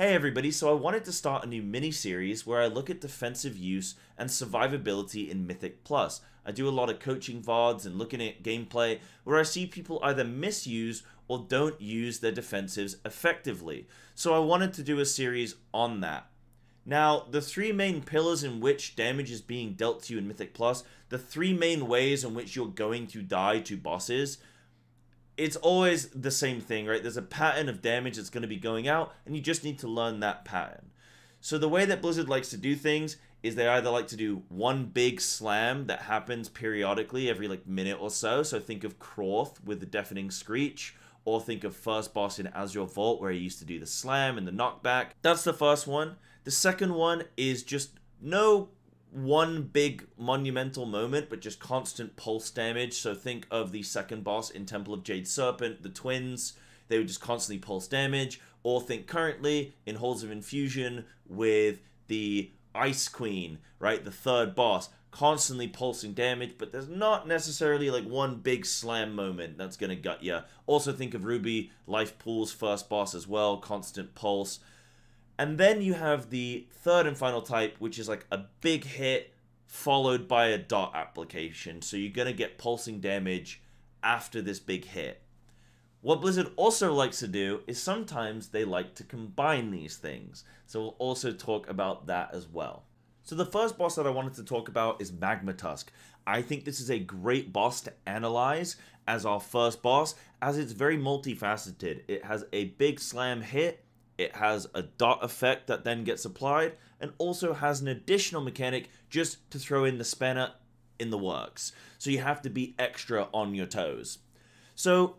Hey everybody, so I wanted to start a new mini-series where I look at defensive use and survivability in Mythic Plus. I do a lot of coaching VODs and looking at gameplay where I see people either misuse or don't use their defensives effectively. So I wanted to do a series on that. Now, the three main pillars in which damage is being dealt to you in Mythic Plus, the three main ways in which you're going to die to bosses, it's always the same thing, right? There's a pattern of damage that's going to be going out, and you just need to learn that pattern. So the way that Blizzard likes to do things is they either like to do one big slam that happens periodically every minute or so. So think of Kroth with the Deafening Screech, or think of first boss in Azure Vault where he used to do the slam and the knockback. That's the first one. The second one is just no one big monumental moment, but just constant pulse damage. So think of the second boss in Temple of Jade Serpent, the twins. They would just constantly pulse damage. Or think currently in Halls of Infusion with the Ice Queen, right? The third boss, constantly pulsing damage, but there's not necessarily one big slam moment that's going to gut you. Also think of Ruby Life Pool's first boss as well, constant pulse. And then you have the third and final type, which is a big hit followed by a dot application. So you're going to get pulsing damage after this big hit. What Blizzard also likes to do is sometimes they like to combine these things. So we'll also talk about that as well. So the first boss that I wanted to talk about is Magmatusk. I think this is a great boss to analyze as our first boss, as it's very multifaceted. It has a big slam hit. It has a dot effect that then gets applied, and also has an additional mechanic just to throw in the spanner in the works. So you have to be extra on your toes. So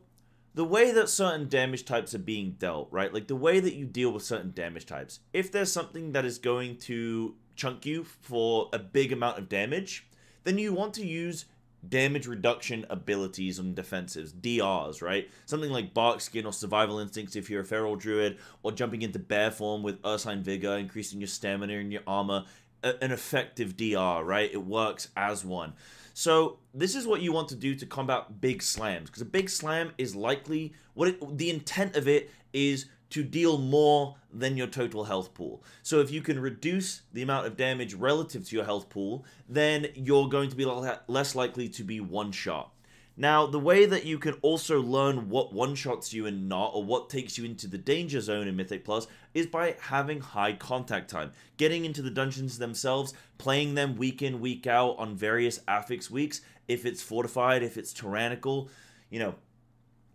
the way that certain damage types are being dealt, right? The way that you deal with certain damage types. If there's something that is going to chunk you for a big amount of damage, then you want to use damage reduction abilities on defensives, DRs, right? Something like Bark Skin or Survival Instincts if you're a Feral Druid, or jumping into Bear Form with Ursine Vigor, increasing your stamina and your armor, an effective DR, right? It works as one. So this is what you want to do to combat big slams, because a big slam is likely, the intent of it is to deal more than your total health pool. So if you can reduce the amount of damage relative to your health pool, then you're going to be less likely to be one-shot. Now, the way that you can also learn what one-shots you and not, or what takes you into the danger zone in Mythic Plus, is by having high contact time. Getting into the dungeons themselves, playing them week in, week out on various affix weeks, if it's fortified, if it's tyrannical,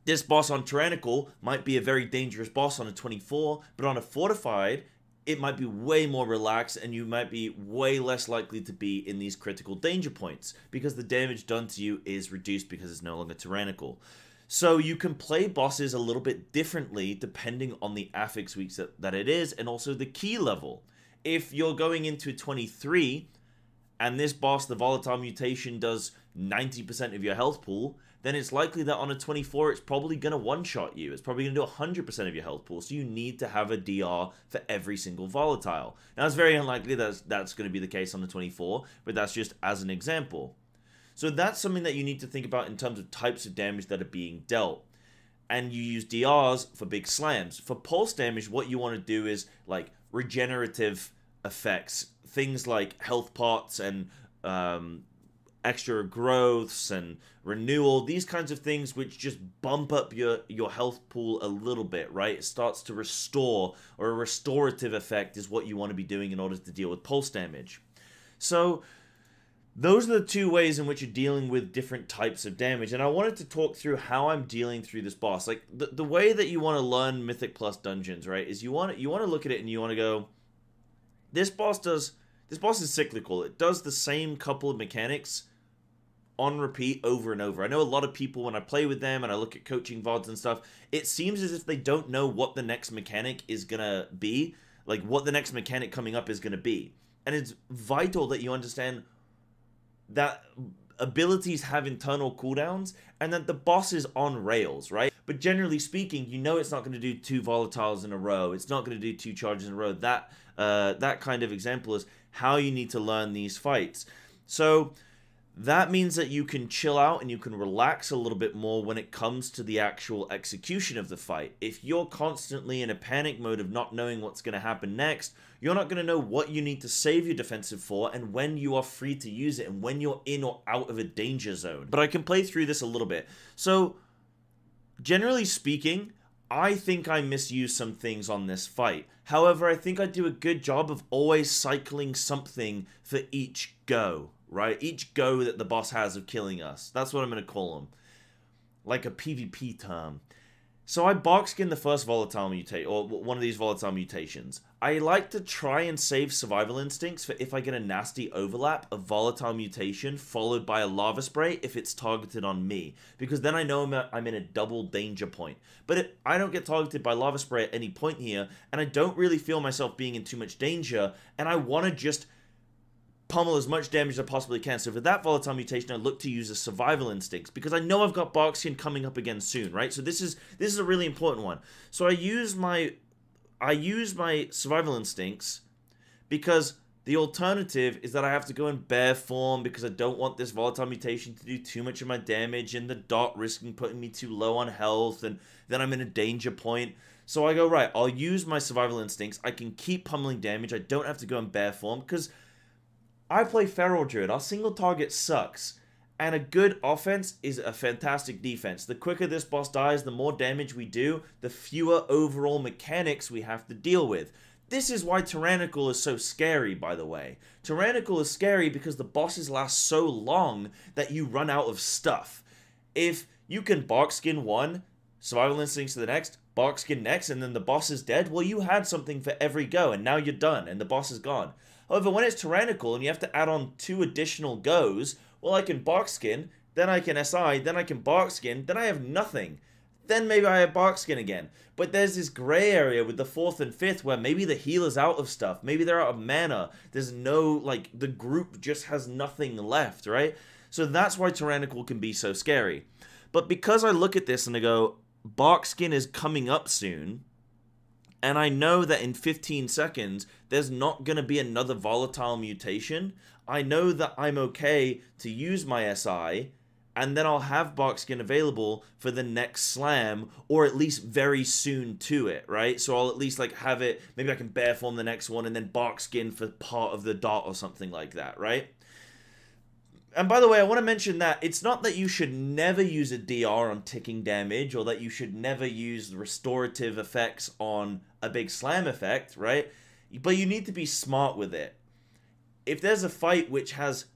this boss on Tyrannical might be a very dangerous boss on a 24, but on a Fortified, it might be way more relaxed, and you might be way less likely to be in these critical danger points, because the damage done to you is reduced because it's no longer Tyrannical. So you can play bosses a little bit differently depending on the affix weeks that it is, and also the key level. If you're going into 23, and this boss, the Volatile Mutation, does 90% of your health pool, then it's likely that on a 24, it's probably going to one-shot you. It's probably going to do 100% of your health pool, so you need to have a DR for every single Volatile. Now, it's very unlikely that that's going to be the case on the 24, but that's just as an example. So that's something that you need to think about in terms of types of damage that are being dealt. And you use DRs for big slams. For pulse damage, what you want to do is, regenerative effects. Things like health pots and extra growths and renewal, these kinds of things which just bump up your health pool a little bit, right? It starts to restore, or a restorative effect is what you want to be doing in order to deal with pulse damage. So those are the two ways in which you're dealing with different types of damage, and I wanted to talk through how I'm dealing through this boss. The way that you want to learn Mythic Plus dungeons, right, is you want to look at it and you want to go, this boss is cyclical. It does the same couple of mechanics on repeat over and over. I know a lot of people, when I play with them and I look at coaching VODs and stuff, it seems as if they don't know what the next mechanic is going to be, what the next mechanic coming up is going to be. And it's vital that you understand that abilities have internal cooldowns and that the boss is on rails, right? But generally speaking, it's not going to do 2 volatiles in a row. It's not going to do 2 charges in a row. That kind of example is how you need to learn these fights. So that means that you can chill out and you can relax a little bit more when it comes to the actual execution of the fight. If you're constantly in a panic mode of not knowing what's going to happen next, you're not going to know what you need to save your defensive for and when you are free to use it and when you're in or out of a danger zone. But I can play through this a little bit. So, generally speaking, I think I misuse some things on this fight. However, I think I do a good job of always cycling something for each go, right? Each go that the boss has of killing us. That's what I'm going to call them. Like a PvP term. So I box skin the first volatile mutation, or one of these volatile mutations. I like to try and save survival instincts for if I get a nasty overlap of volatile mutation followed by a lava spray if it's targeted on me. Because then I know I'm in a double danger point. But I don't get targeted by lava spray at any point here, and I don't really feel myself being in too much danger, and I want to just pummel as much damage as I possibly can. So for that volatile mutation, I look to use a survival instincts because I know I've got box skin coming up again soon, right? So this is a really important one. So I use my survival instincts because the alternative is that I have to go in bear form because I don't want this volatile mutation to do too much of my damage in the dot, risking putting me too low on health, and then I'm in a danger point. So I go, right, I'll use my survival instincts. I can keep pummeling damage. I don't have to go in bear form because I play Feral Druid. Our single target sucks. And a good offense is a fantastic defense. The quicker this boss dies, the more damage we do, the fewer overall mechanics we have to deal with. This is why Tyrannical is so scary, by the way. Tyrannical is scary because the bosses last so long that you run out of stuff. If you can box skin one, survival instincts to the next, box skin next, and then the boss is dead, well, you had something for every go, and now you're done, and the boss is gone. However, when it's Tyrannical and you have to add on 2 additional goes, well, I can box skin, then I can SI, then I can box skin, then I have nothing. Then maybe I have box skin again. But there's this gray area with the 4th and 5th where maybe the healer's out of stuff. Maybe they're out of mana. There's no, like, the group just has nothing left, right? So that's why Tyrannical can be so scary. But because I look at this and I go, box skin is coming up soon, and I know that in 15 seconds, there's not going to be another volatile mutation. I know that I'm okay to use my SI, and then I'll have box skin available for the next slam, or at least very soon to it, right? So I'll at least like have it, maybe I can bear form the next one, and then box skin for part of the dot or something like that, right? And by the way, I want to mention that it's not that you should never use a DR on ticking damage, or that you should never use restorative effects on a big slam effect, right? But you need to be smart with it. If there's a fight which has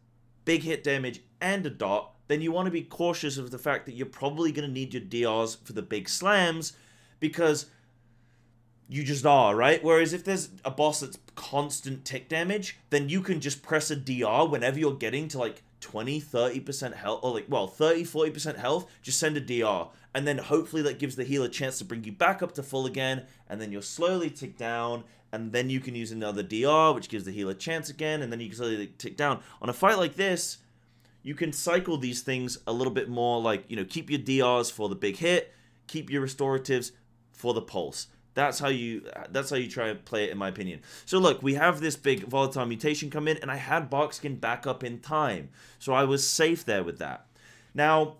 big hit damage and a dot, then you want to be cautious of the fact that you're probably going to need your DRs for the big slams, because you just are, right? Whereas if there's a boss that's constant tick damage, then you can just press a DR whenever you're getting to like 20-30% health, or like, well, 30-40% health, just send a DR, and then hopefully that gives the healer a chance to bring you back up to full again, and then you'll slowly tick down, and then you can use another DR, which gives the healer a chance again, and then you can slowly tick down. On a fight like this, you can cycle these things a little bit more, like, you know, keep your DRs for the big hit, keep your restoratives for the pulse. That's how you try and play it, in my opinion. So look, we have this big volatile mutation come in, and I had box skin back up in time. So I was safe there with that. Now,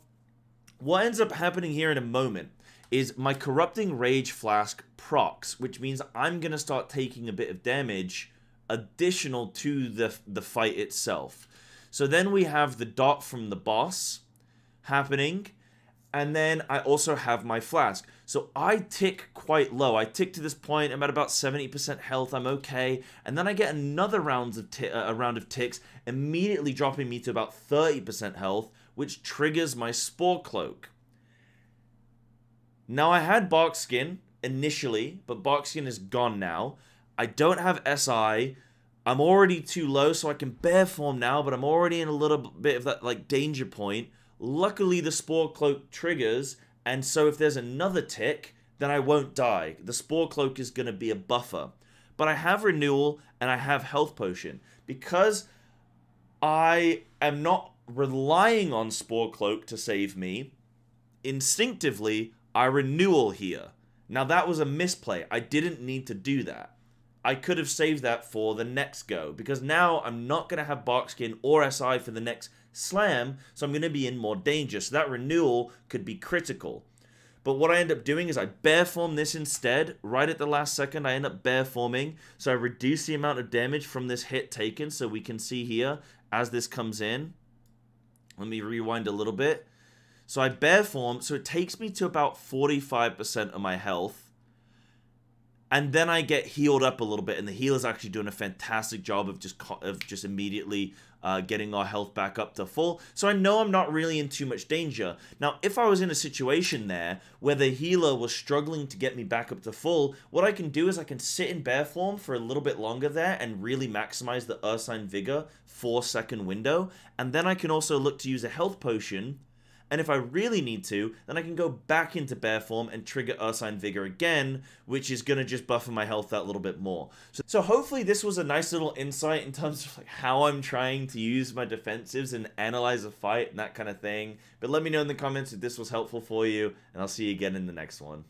what ends up happening here in a moment is my Corrupting Rage Flask procs, which means I'm going to start taking a bit of damage additional to the fight itself. So then we have the dot from the boss happening, and then I also have my flask. So I tick quite low. I tick to this point, I'm at about 70% health, I'm okay. And then I get another round of ticks, immediately dropping me to about 30% health, which triggers my Spore Cloak. Now I had box skin initially, but box skin is gone now. I don't have SI. I'm already too low, so I can bear form now, but I'm already in a little bit of that like danger point. Luckily, the Spore Cloak triggers, and so if there's another tick, then I won't die. The Spore Cloak is going to be a buffer. But I have Renewal, and I have Health Potion. Because I am not relying on Spore Cloak to save me, instinctively, I Renewal here. Now, that was a misplay. I didn't need to do that. I could have saved that for the next go, because now I'm not going to have box skin or SI for the next slam, so I'm going to be in more danger. So that renewal could be critical. But what I end up doing is I bear form this instead. Right at the last second, I end up bear forming. So I reduce the amount of damage from this hit taken. So we can see here as this comes in. Let me rewind a little bit. So I bear form. So it takes me to about 45% of my health. And then I get healed up a little bit, and the healer's actually doing a fantastic job of just immediately getting our health back up to full. So I know I'm not really in too much danger. Now, if I was in a situation there where the healer was struggling to get me back up to full, what I can do is I can sit in bear form for a little bit longer there and really maximize the Ursine Vigor 4-second window. And then I can also look to use a health potion. And if I really need to, then I can go back into bear form and trigger Ursine Vigor again, which is going to just buffer my health that little bit more. So hopefully this was a nice little insight in terms of like how I'm trying to use my defensives and analyze a fight and that kind of thing. But let me know in the comments if this was helpful for you, and I'll see you again in the next one.